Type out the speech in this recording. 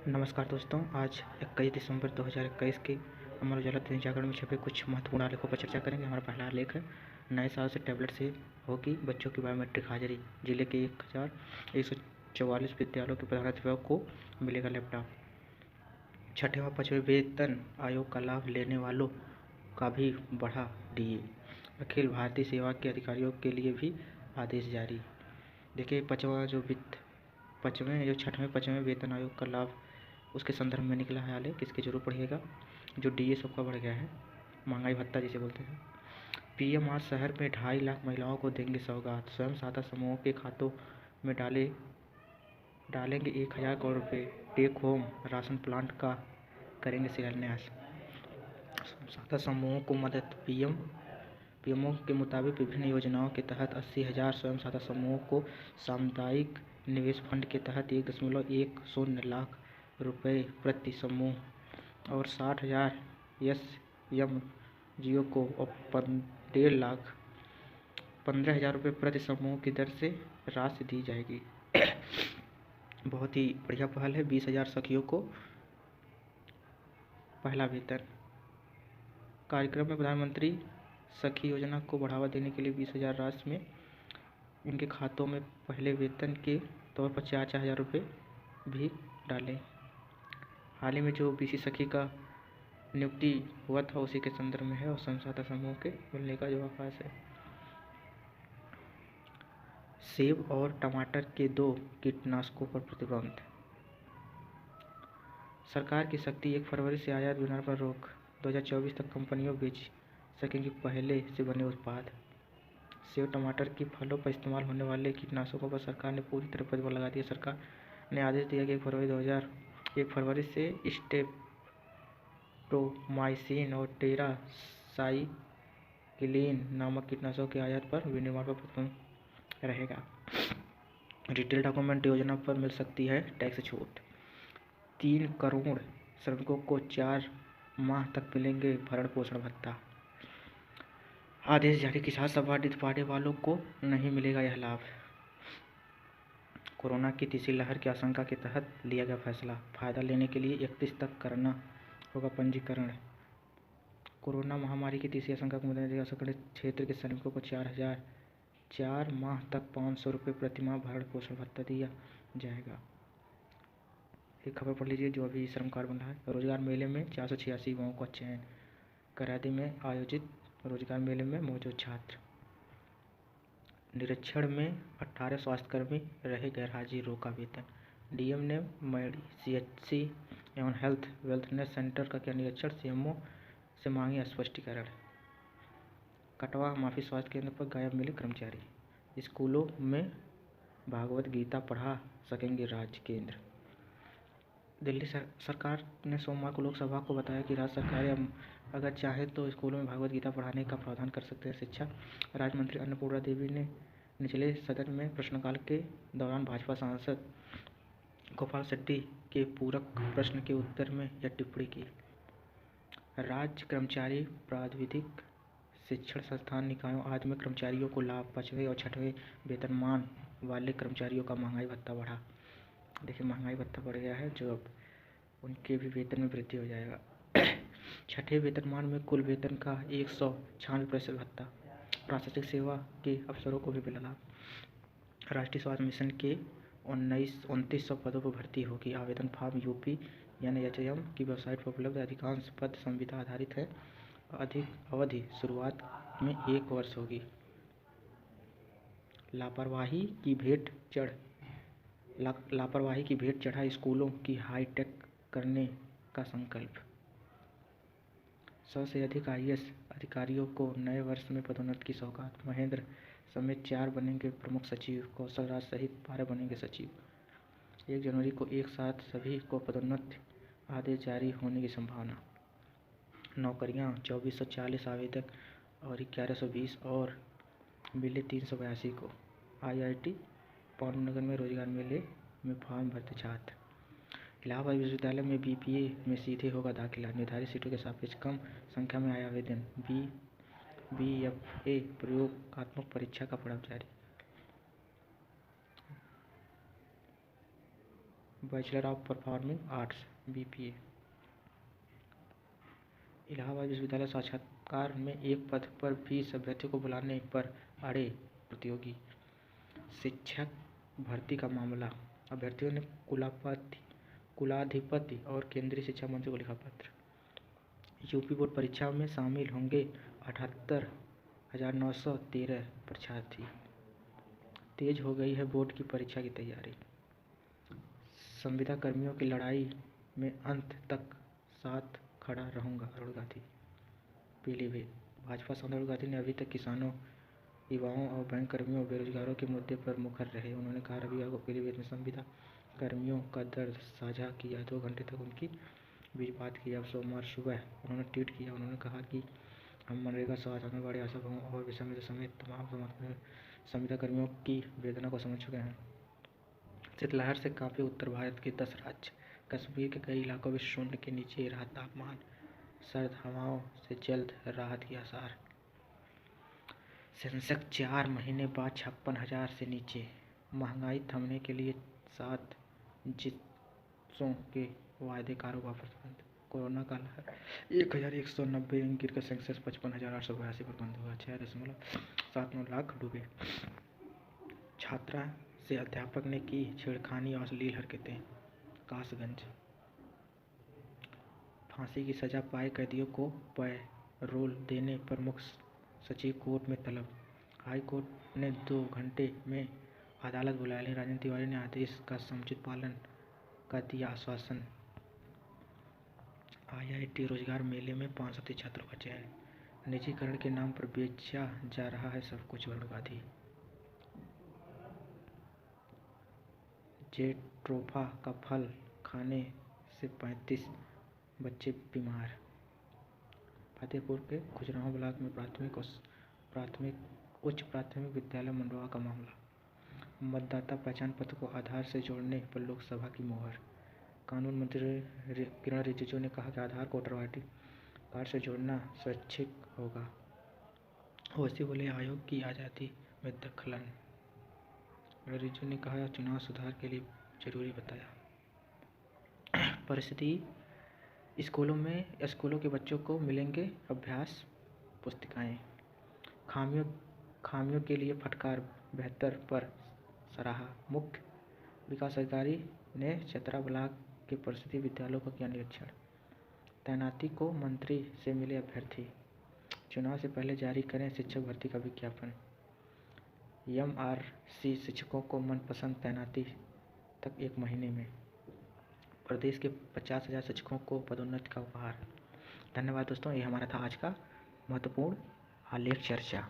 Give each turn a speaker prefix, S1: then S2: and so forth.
S1: नमस्कार दोस्तों, आज 21 दिसंबर 2021 के अमर उजाला दैनिक जागरण में छपे कुछ महत्वपूर्ण आलेखों पर चर्चा करेंगे। हमारा पहला आलेख है, नए साल से टैबलेट से होगी बच्चों की बायोमेट्रिक हाजिरी। जिले के 1144 विद्यालयों के प्रधानाध्यापकों को मिलेगा लैपटॉप। छठे व पाँचवें वेतन आयोग का लाभ लेने वालों का भी बढ़ा डीए। अखिल भारतीय सेवा के अधिकारियों के लिए भी आदेश जारी। देखिए, छठवें पाँचवें वेतन आयोग का लाभ उसके संदर्भ में निकला है आलेख, इसकी जरूर पढ़िएगा। जो डीए सबका बढ़ गया है, महंगाई भत्ता जिसे बोलते हैं। पीएम आज शहर में 2.5 लाख महिलाओं को देंगे सौगात। स्वयं सहायता समूहों के खातों में डालेंगे 1000 करोड़ रुपये। टेक होम राशन प्लांट का करेंगे शिलान्यास। स्वयं सहायता समूहों को मदद। पीएमओ के मुताबिक विभिन्न योजनाओं के तहत 80,000 स्वयं सहायता समूहों को सामुदायिक निवेश फंड के तहत 1.10 लाख रुपये प्रति समूह और 60,000 एसएमजीओ को 15,000 रुपये प्रति समूह की दर से राशि दी जाएगी। बहुत ही बढ़िया पहल है। 20,000 सखियों को पहला वेतन। कार्यक्रम में प्रधानमंत्री सखी योजना को बढ़ावा देने के लिए 20,000 राशि में उनके खातों में पहले वेतन के तौर पर 4,000 रुपये भी डालें। हाल ही में जो बीसी सखी का नियुक्ति हुआ था उसी के संदर्भ में है और स्वयं सहायता समूह के मिलने का जो आवाज़ है। सेब और टमाटर के 2 कीटनाशकों पर प्रतिबंध। सरकार की सख्ती, 1 फरवरी से आयात विनिर्माण पर रोक। 2024 तक कंपनियों बेच सकेंगी पहले से बने उत्पाद। सेब टमाटर की फलों पर इस्तेमाल होने वाले कीटनाशकों पर सरकार ने पूरी तरह प्रतिबंध लगा दिया। सरकार ने आदेश दिया कि 1 फरवरी से स्टेप्टोमाइसिन और टेरासाइक्लिन नामक कीटनाशकों के आयात पर विनिर्माण पर प्रतिबंध रहेगा। रिटेल डॉक्यूमेंट योजना पर मिल सकती है टैक्स छूट। 3 करोड़ श्रमिकों को 4 माह तक मिलेंगे भरण पोषण भत्ता। आदेश जारी, किसान संबंधित पाने वालों को नहीं मिलेगा यह लाभ। कोरोना की तीसरी लहर की आशंका के तहत लिया गया फैसला, फायदा लेने के लिए 31 तक करना होगा पंजीकरण। कोरोना महामारी की तीसरी आशंका को मद्देनजर असंगठित क्षेत्र के श्रमिकों को 4 माह तक 500 रुपये प्रति माह भरण पोषण भत्ता दिया जाएगा। एक खबर पढ़ लीजिए जो अभी श्रम कार्ड बन रहा है। रोजगार मेले में 486 युवाओं का चयन। करादी में आयोजित रोजगार मेले में मौजूद छात्र। निरीक्षण में 18 स्वास्थ्यकर्मी रहे गैरहाजिर, रोका वेतन। डीएम ने मड़ी सीएचसी एवं हेल्थ वेलनेस सेंटर का किया निरीक्षण, सीएमओ से मांगे स्पष्टीकरण। कटवा माफी स्वास्थ्य केंद्र पर गायब मिले कर्मचारी। स्कूलों में भागवत गीता पढ़ा सकेंगे राज्य केंद्र। दिल्ली सरकार ने सोमवार को लोकसभा को बताया कि राज्य सरकारें अगर चाहे तो स्कूलों में भागवत गीता पढ़ाने का प्रावधान कर सकते हैं। शिक्षा राज्य मंत्री अन्नपूर्णा देवी ने निचले सदन में प्रश्नकाल के दौरान भाजपा सांसद गोपाल शेट्टी के पूरक प्रश्न के उत्तर में यह टिप्पणी की। राज्य कर्मचारी प्राविधिक शिक्षण संस्थान निकायों आदि में कर्मचारियों को लाभ। 5वें और 6वें वेतनमान वाले कर्मचारियों का महंगाई भत्ता बढ़ा। देखिए, महंगाई भत्ता बढ़ गया है जो अब उनके भी वेतन में वृद्धि हो जाएगा। 6ठे वेतनमान में कुल वेतन का 196% भत्ता। प्रशासनिक सेवा के अफसरों को भी मिला लाभ। राष्ट्रीय स्वास्थ्य मिशन के 2900 पदों पर भर्ती होगी। आवेदन फॉर्म यूपी NHM की वेबसाइट पर उपलब्ध। अधिकांश पद संविदा आधारित है। अवधि शुरुआत में 1 वर्ष होगी। लापरवाही की भेंट चढ़ा स्कूलों की हाईटेक करने का संकल्प। 100 से अधिक IAS अधिकारियों को नए वर्ष में पदोन्नति की सौगात। महेंद्र समेत 4 बनेंगे प्रमुख सचिव, कौशल राज सहित 12 बनेंगे सचिव। 1 जनवरी को एक साथ सभी को पदोन्नति आदेश जारी होने की संभावना। नौकरियां 2440 आवेदक और 1120 और मिले 382 को। IIT पाटनगर में रोजगार मेले में फॉर्म भरते छात्र। इलाहाबाद विश्वविद्यालय में BPA में सीधे होगा दाखिला। निर्धारित सीटों के सापेक्ष कम संख्या में आया आवेदन। BFA प्रयोगात्मक परीक्षा का पड़ाव जारी। Bachelor of performing arts BPA। Allahabad विश्वविद्यालय साक्षात्कार में एक पद पर 20 अभ्यर्थियों को बुलाने पर अड़े प्रतियोगी। शिक्षक भर्ती का मामला, अभ्यर्थियों ने कुलाधिपति और केंद्रीय शिक्षा मंत्री को लिखा पत्र। यूपी बोर्ड परीक्षा में शामिल होंगे 78,913 परीक्षार्थी। तेज हो गई है बोर्ड की परीक्षा की तैयारी। संविदा कर्मियों की लड़ाई में अंत तक साथ खड़ा रहूंगा, राहुल गांधी। पीलीभीत, भाजपा सांसद राहुल गांधी ने अभी तक किसानों, युवाओं और बैंक कर्मियों, बेरोजगारों के मुद्दे पर मुखर रहे। उन्होंने कहा रविवार को पीलीभीत में संविदा कर्मियों का दर्द साझा किया। 2 घंटे तक उनकी बीच बात की। अब सोमवार सुबह उन्होंने ट्वीट किया। उन्होंने कहा कि हम मनरेगा, स्वास्थ्य, आंगनबाड़ी, आशा बहुओं और विषम समेत तमाम संविदा कर्मियों की वेदना को समझ चुके हैं। शीतलहर से कांपे उत्तर भारत के 10 राज्य। कश्मीर के कई इलाकों में शून्य के नीचे रहा तापमान। सर्द हवाओं से जल्द राहत के आसार। सेंसेक्स 4 महीने बाद 56,000 से नीचे। महंगाई थमने के लिए 7 जिसों के वायदे, कारोबार पर बंद। कोरोना का लहर, 1,190 अंक गिरकर सेंसेक्स 55,882 पर बंद हुआ। 6.79 लाख डूबे। छात्रा से अध्यापक ने की छेड़खानी और अश्लील हरकतें। कासगंज, फांसी की सजा पाए कैदियों को पैरोल देने पर मुख्य सचिव कोर्ट में तलब। हाई कोर्ट ने 2 घंटे में अदालत बुला ली। राजेंद्र तिवारी ने आदेश का समुचित पालन का दिया आश्वासन। IIT रोजगार मेले में 530 छात्रों का चयन। निजीकरण के नाम पर बेचा जा रहा है सब कुछ, राहुल गांधी। जेट्रोफा का फल खाने से 35 बच्चे बीमार। फतेहपुर के खुजराहो ब्लॉक में उच्च प्राथमिक विद्यालय मंडवा का मामला। मतदाता पहचान पत्र को आधार से जोड़ने पर लोकसभा की मोहर। कानून मंत्री किरण रिजिजू ने कहा कि आधार को वोटर ID कार्ड से जोड़ना स्वैच्छिक होगा। ओवैसी बोले आयोग की आज़ादी में दखलन। रिजिजू ने कहा चुनाव सुधार के लिए जरूरी बताया। परिस्थिति, स्कूलों के बच्चों को मिलेंगे अभ्यास पुस्तिकाएं। खामियों के लिए फटकार, बेहतर पर सराहा। मुख्य विकास अधिकारी ने चतरा ब्लॉक के परिषदीय विद्यालयों का किया निरीक्षण। तैनाती को मंत्री से मिले अभ्यर्थी। चुनाव से पहले जारी करें शिक्षक भर्ती का विज्ञापन। MRC शिक्षकों को मनपसंद तैनाती तक 1 महीने में। प्रदेश के 50,000 शिक्षकों को पदोन्नति का उपहार। धन्यवाद दोस्तों, ये हमारा था आज का महत्वपूर्ण आलेख चर्चा।